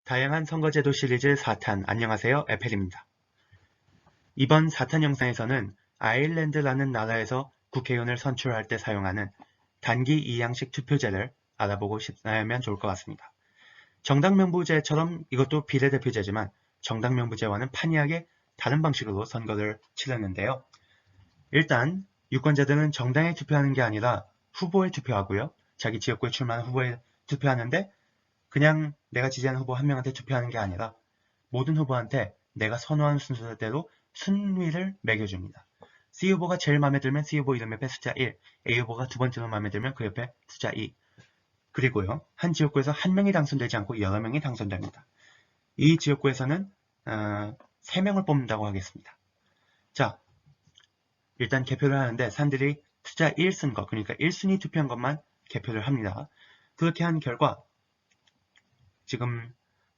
다양한 선거제도 시리즈 4탄 안녕하세요, 에펠입니다. 이번 4탄 영상에서는 아일랜드라는 나라에서 국회의원을 선출할 때 사용하는 단기 2양식 투표제를 알아보고 싶으면 좋을 것 같습니다. 정당명부제처럼 이것도 비례대표제지만 정당명부제와는 판이하게 다른 방식으로 선거를 치르는데요. 일단 유권자들은 정당에 투표하는 게 아니라 후보에 투표하고요. 자기 지역구에 출마하는 후보에 투표하는데 그냥 내가 지지하는 후보 한 명한테 투표하는 게 아니라 모든 후보한테 내가 선호하는 순서대로 순위를 매겨줍니다. C후보가 제일 마음에 들면 C후보 이름 옆에 숫자 1, A후보가 두 번째로 마음에 들면 그 옆에 숫자 2. 그리고요, 한 지역구에서 한 명이 당선되지 않고 여러 명이 당선됩니다. 이 지역구에서는 3명을 뽑는다고 하겠습니다. 자, 일단 개표를 하는데 사람들이 숫자 1 쓴 거, 그러니까 1순위 투표한 것만 개표를 합니다. 그렇게 한 결과 지금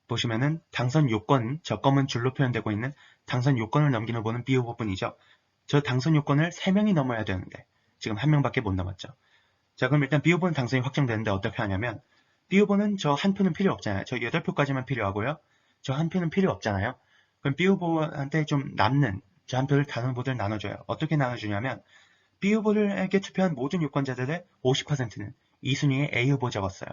보시면은 당선 요건, 저 검은 줄로 표현되고 있는 당선 요건을 넘긴 후보는 B 후보뿐이죠. 저 당선 요건을 3명이 넘어야 되는데 지금 1명밖에 못 넘었죠. 자, 그럼 일단 B 후보는 당선이 확정되는데 어떻게 하냐면 B 후보는 저 한 표는 필요 없잖아요. 저 8표까지만 필요하고요. 저 한 표는 필요 없잖아요. 그럼 B 후보한테 좀 남는 저 한 표를 다른 후보들 나눠줘요. 어떻게 나눠주냐면 B 후보에게 투표한 모든 유권자들의 50%는 2순위에 A 후보 적었어요.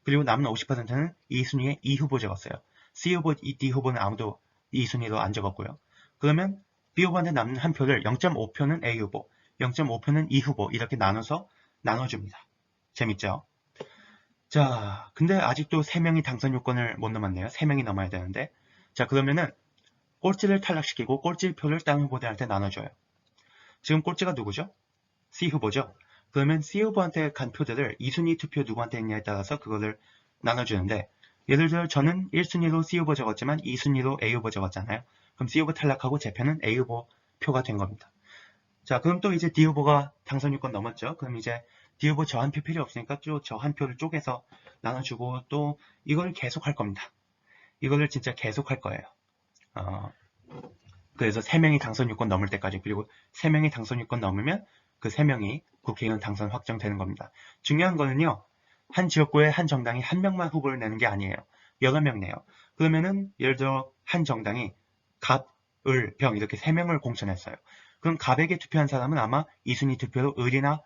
그리고 남은 50%는 2순위에 E 후보 적었어요. C 후보, D 후보는 아무도 2순위로 안 적었고요. 그러면 B 후보한테 남는 한 표를 0.5표는 A 후보, 0.5표는 E 후보 이렇게 나눠서 나눠줍니다. 재밌죠? 자, 근데 아직도 3명이 당선 요건을 못 넘었네요. 3명이 넘어야 되는데. 자, 그러면은 꼴찌를 탈락시키고 꼴찌표를 다른 후보들한테 나눠줘요. 지금 꼴찌가 누구죠? C 후보죠. 그러면 C 후보한테 간 표들을 2순위 투표 누구한테 했냐에 따라서 그거를 나눠주는데, 예를 들어 저는 1순위로 C 후보 적었지만 2순위로 A 후보 적었잖아요. 그럼 C 후보 탈락하고 제 표는 A 후보 표가 된 겁니다. 자, 그럼 또 이제 D 후보가 당선 요건 넘었죠. 그럼 이제 D 후보 저 한 표 필요 없으니까 저 한 표를 쪼개서 나눠주고 또 이걸 계속 할 겁니다. 이거를 진짜 계속 할 거예요. 그래서 3명이 당선 요건 넘을 때까지, 그리고 3명이 당선 요건 넘으면 그 3명이 국회의원 당선 확정되는 겁니다. 중요한 거는요, 한 지역구에 한 정당이 한 명만 후보를 내는 게 아니에요. 여러 명 내요. 그러면은 예를 들어 한 정당이 갑, 을, 병 이렇게 3명을 공천했어요. 그럼 갑에게 투표한 사람은 아마 2순위 투표로 을이나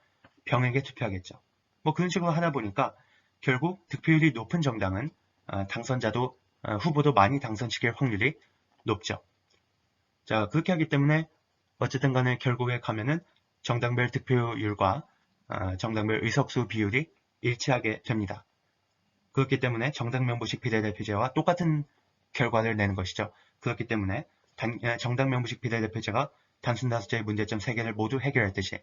병에게 투표하겠죠. 뭐 그런 식으로 하다 보니까 결국 득표율이 높은 정당은 당선자도 후보도 많이 당선시킬 확률이 높죠. 자, 그렇게 하기 때문에 어쨌든 간에 결국에 가면은 정당별 득표율과 정당별 의석수 비율이 일치하게 됩니다. 그렇기 때문에 정당명부식 비례대표제와 똑같은 결과를 내는 것이죠. 그렇기 때문에 정당명부식 비례대표제가 단순다수제의 문제점 3개를 모두 해결했듯이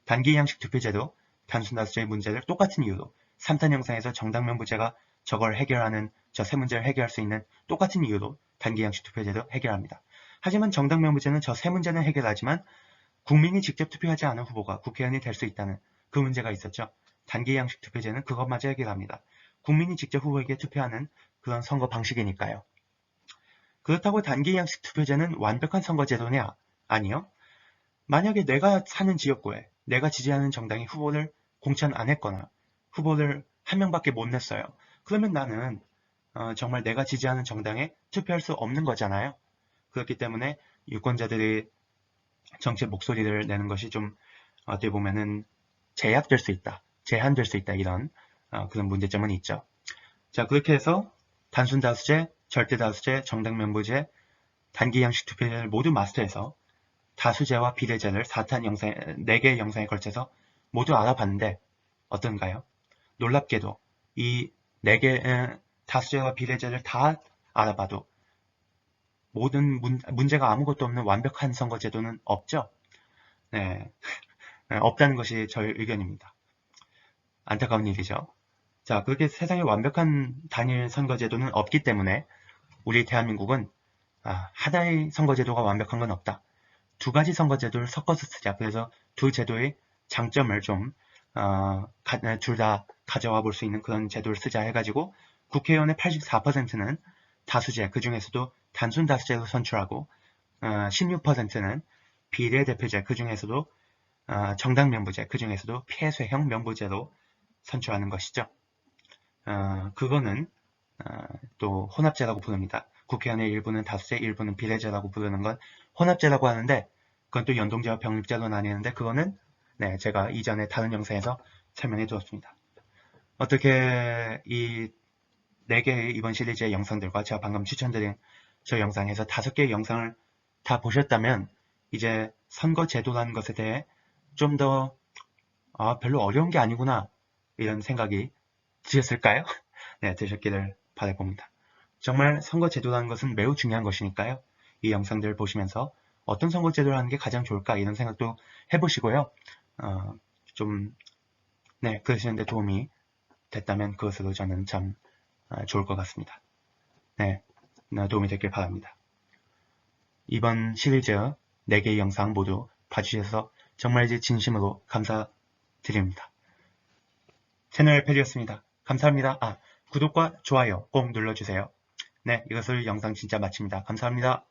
단기 양식 투표제도 단순다수제의 문제를 똑같은 이유로 3탄 영상에서 정당명부제가 저걸 해결하는 저 세 문제를 해결할 수 있는 똑같은 이유로 단기 양식 투표제도 해결합니다. 하지만 정당명부제는 저 세 문제는 해결하지만 국민이 직접 투표하지 않은 후보가 국회의원이 될 수 있다는 그 문제가 있었죠. 단기 양식 투표제는 그것마저 해결합니다. 국민이 직접 후보에게 투표하는 그런 선거 방식이니까요. 그렇다고 단기 양식 투표제는 완벽한 선거제도냐? 아니요. 만약에 내가 사는 지역구에 내가 지지하는 정당이 후보를 공천 안 했거나 후보를 한 명밖에 못 냈어요. 그러면 나는 정말 내가 지지하는 정당에 투표할 수 없는 거잖아요. 그렇기 때문에 유권자들이 정치의 목소리를 내는 것이 좀 어떻게 보면은 제약될 수 있다, 제한될 수 있다 이런 그런 문제점은 있죠. 자, 그렇게 해서 단순다수제, 절대다수제, 정당명부제, 단기 양식 투표제를 모두 마스터해서 다수제와 비례제를 4탄 영상, 4개의 영상에 걸쳐서 모두 알아봤는데 어떤가요? 놀랍게도 이 4개 다수제와 비례제를 다 알아봐도 모든 문제가 아무것도 없는 완벽한 선거제도는 없죠. 네, 없다는 것이 저의 의견입니다. 안타까운 일이죠. 자, 그렇게 세상에 완벽한 단일 선거제도는 없기 때문에 우리 대한민국은 하나의 선거제도가 완벽한 건 없다. 두 가지 선거제도를 섞어서 쓰자. 그래서 두 제도의 장점을 좀 둘 다 가져와 볼 수 있는 그런 제도를 쓰자 해가지고 국회의원의 84%는 다수제, 그 중에서도 단순 다수제로 선출하고 16%는 비례대표제, 그 중에서도 정당명부제, 그 중에서도 폐쇄형 명부제로 선출하는 것이죠. 그거는 또 혼합제라고 부릅니다. 국회의원의 일부는 다수제, 일부는 비례제라고 부르는 건 혼합제라고 하는데 그건 또 연동제와 병립제로 나뉘는데 그거는 네, 제가 이전에 다른 영상에서 설명해 두었습니다. 어떻게 이 4개의 이번 시리즈의 영상들과 제가 방금 추천드린 저 영상에서 5개의 영상을 다 보셨다면 이제 선거 제도라는 것에 대해 좀 더 별로 어려운 게 아니구나 이런 생각이 드셨을까요? 네, 드셨기를 바라봅니다. 정말 선거 제도라는 것은 매우 중요한 것이니까요. 이 영상들을 보시면서 어떤 선거 제도를 하는 게 가장 좋을까 이런 생각도 해보시고요. 그러시는데 도움이 됐다면 그것으로 저는 참 좋을 것 같습니다. 네, 도움이 됐길 바랍니다. 이번 시리즈 4개의 영상 모두 봐주셔서 정말 진심으로 감사드립니다. 채널 펠이었습니다. 감사합니다. 구독과 좋아요 꼭 눌러주세요. 네, 이것을 영상 진짜 마칩니다. 감사합니다.